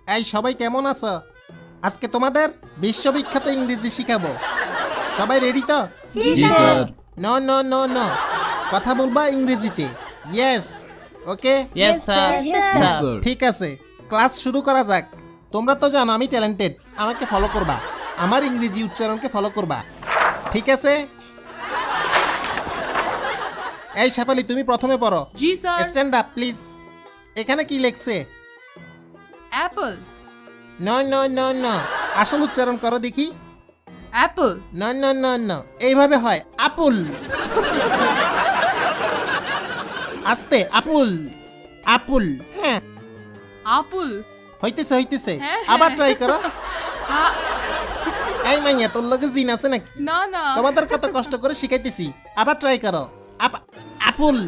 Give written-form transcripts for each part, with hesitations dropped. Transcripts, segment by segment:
এই সবাই কেমন আছো? আজকে তোমাদের বিশ্ববিখ্যাত ইংরেজি শিখাবো। সবাই রেডি তো? জি sir. No no no no, কথা বলবা ইংরেজিতে। Yes, okay. Yes sir. Sir. ঠিক আছে, ক্লাস শুরু করা যাক। তোমরা তো জানো আমি ট্যালেন্টেড, আমাকে ফলো করবা, আমার ইংরেজি উচ্চারণকে ফলো করবা, ঠিক আছে? এই শেফালি, তুমি প্রথমে পড়ো। জি স্যার। Stand up please. এখানে কি লেখছে? Apple. No no no no, আসল উচ্চারণ করো দেখি। Apple. No no no no, এইভাবে হয় আপুল। আস্তে, আপুল আপুল। হ্যাঁ, আপুল। হইতেছে হইতেছে, হ্যাঁ, আবার হ্যাঁ। ট্রাই করো। আ- এই মাইয়া, তোর লগে জিন আছে নাকি? না না। তোমাদের কত কষ্ট করে শিখাইতেছি, আবার ট্রাই করো। আপুল।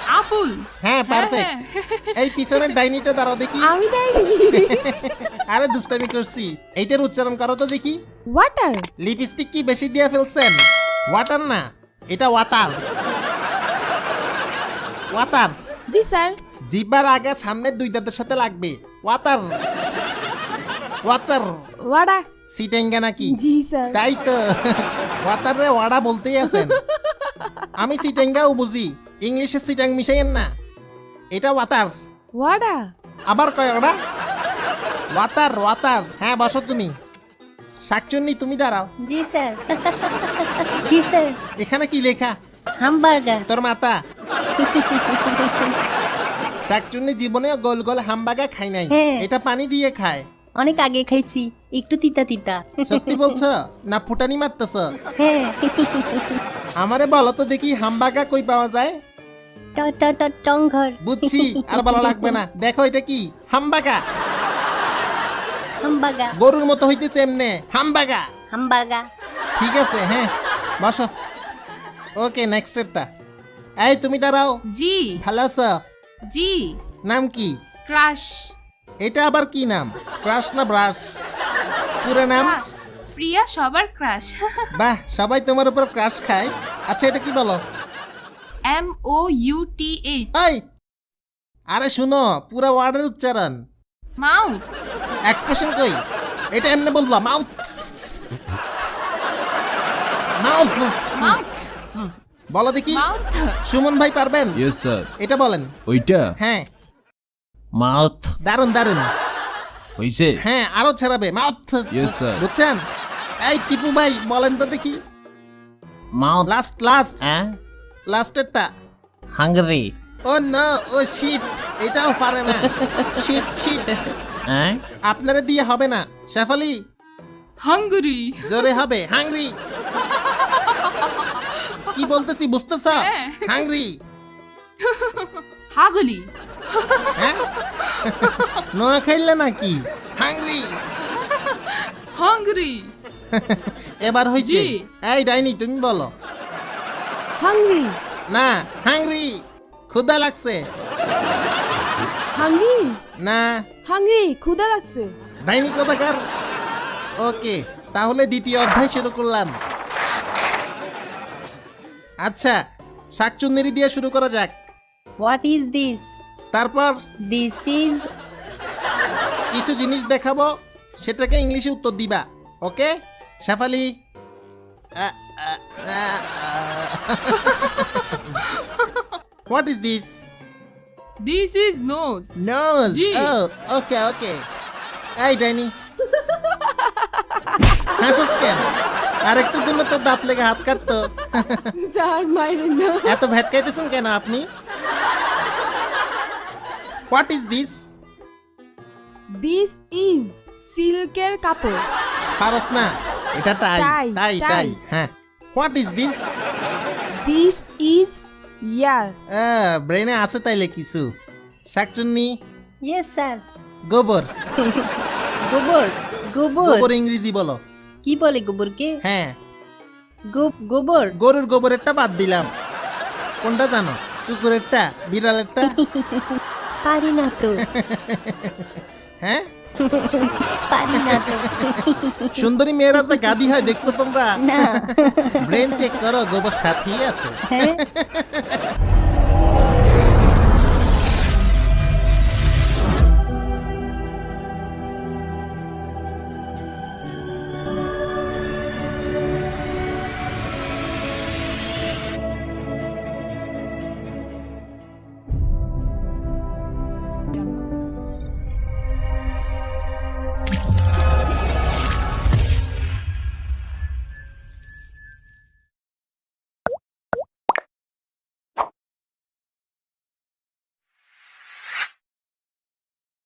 আপুল। হ্যাঁ, পারফেক্ট। এই পিছনের ডাইনিটা দাঁড়াও দেখি। আমি ডাইনি। আরে দুষ্টামি করছি, এইটার উচ্চারণ করো তো দেখি। ওয়াটার। লিপস্টিক কি বেশি দিয়ে ফেলছেন? ওয়াটার না, এটা ওয়াটার। ওয়াটার। জি স্যার। জিহ্বার আগে সামনের দুই দাঁতের সাথে লাগবে। Water water. ওয়াডা। সিটেঙ্গা নাকি? জি স্যার। তাই তো, ওয়াটার রে ওয়াডা বলতেই আছেন। আমি সিটেঙ্গাও বুঝি, ইংলিশে সিটাং মিশাইয়েন না। এটা ওয়াটার। ওয়াডা। আবার কয় ওরা? Water water. হ্যাঁ, বসো তুমি। শাকচুন্নি, তুমি দাঁড়াও। জি স্যার। জি স্যার। এখানে কি লেখা? হামবার্গার। তোর মাতা। শাকচুন্নি জীবনেও গোল গোল হামবাগা খাই নাই, হ্যাঁ। এটা পানি দিয়ে খায়। অনেক আগে খাইছি, একটু তিতা তিতা। সত্যি বলছ না ফুটানি মারতেছ? হ্যাঁ। আমারে বলো তো দেখি, হামবাগা কই পাওয়া যায়? টংঘর। বুঝছি, আর ভালো লাগবে না। দেখো এটা কি? হামবাগা। হামবাগা। গরুর মতো হইতেছে এমনে, হামবাগা। হামবাগা। ঠিক আছে, হ্যাঁ, বসো। ওকে, নেক্সট স্টেপটা। এই তুমি দাঁড়াও। জি। ভালো আছো? জি। নাম কি? ক্রাশ। এটা আবার কি নাম? ক্রাশ না ব্রাশ? পুরো নাম? ক্রাশ। প্রিয়া সবার ক্রাশ। বাহ, সবাই তোমার উপর ক্রাশ খায়। আচ্ছা, এটা কি বলো? MOUTH। এই, আরে শুনো, পুরো ওয়ার্ডের উচ্চারণ। মাউথ। এক্সপ্রেশন কই? এটা এমনি বলবা, মাউথ মাউথ। মাউথ। বলো দেখি। মাউথ। সুমন ভাই পারবেন? Yes sir. এটা বলেন। ওইটা হ্যাঁ, মাউথ দারুন দারুন। হইছে। হ্যাঁ, আরো ছাড়াবে, মাউথ। Yes, sir. বুঝছেন? এই টিপু ভাই বলেন তো দেখি। মাউথ। লাস্ট লাস্ট হ্যাঁ, লাস্টেরটা। হাঙ্গরি। ও নো, ও শিট, এটাও পারে না। Shit shit. হ্যাঁ, আপনারা দিয়ে হবে না। শেফালি, হাঙ্গরি। জোরে হবে, হাংরি। কি বলতেছি বুঝতেছ? হ্যাঁ। হাংরি। হাগলি। হ্যাঁ, নোয়া খাইলে নাকি? হাংরি। হাঙ্গরি। এবার হইছে। জি। এই ডাইনি, তুমি বলো। হাংরি। না, হাংরি। ক্ষুধা লাগছে। হাংরি। না, হাংরি, ক্ষুধা লাগছে। ডাইনি কোথাকার। ওকে, তাহলে দ্বিতীয় অধ্যায় শুরু করলাম। আচ্ছা, শাকচুন্নেরি দিয়ে শুরু করা যাক। What is this? তারপর দিস ইজ। কিছু জিনিস দেখাবো, সেটাকে ইংলিশে উত্তর দিবা। Okay Shefali? What is this? This is nose. Nose. জি। Okay okay. এই ডাইনি, হাসিস কেন? আরেকটার জন্য তো দাঁত লেগে হাত কাটতো। স্যার মাইরেন না। এত ভেটকাইতেছেন কেন আপনি? What is this? This is সিল্কের কাপড়। পারস না, এটা টাই টাই, টাই টাই। টাই। হ্যাঁ, what is this? This is ear. ব্রেনে আছে তাইলে কিছু। শাকচুন্নি, ইয়েস স্যার। গোবর। গোবর। গোবর। গোবর ইংরেজি বলো। কি বলে গোবরকে? হ্যাঁ, গোবর। গরুর গোবরেরটা বাদ দিলাম। কোনটা জানো? কুকুরেরটা, বিড়ালেরটা? পারি না তো। হ্যাঁ, পারি না তো। সুন্দরী মেয়েরা যে গাদি হয় দেখছো তোমরা? না। ব্রেন চেক করো, গোবর সাথেই আছে। হ্যাঁ।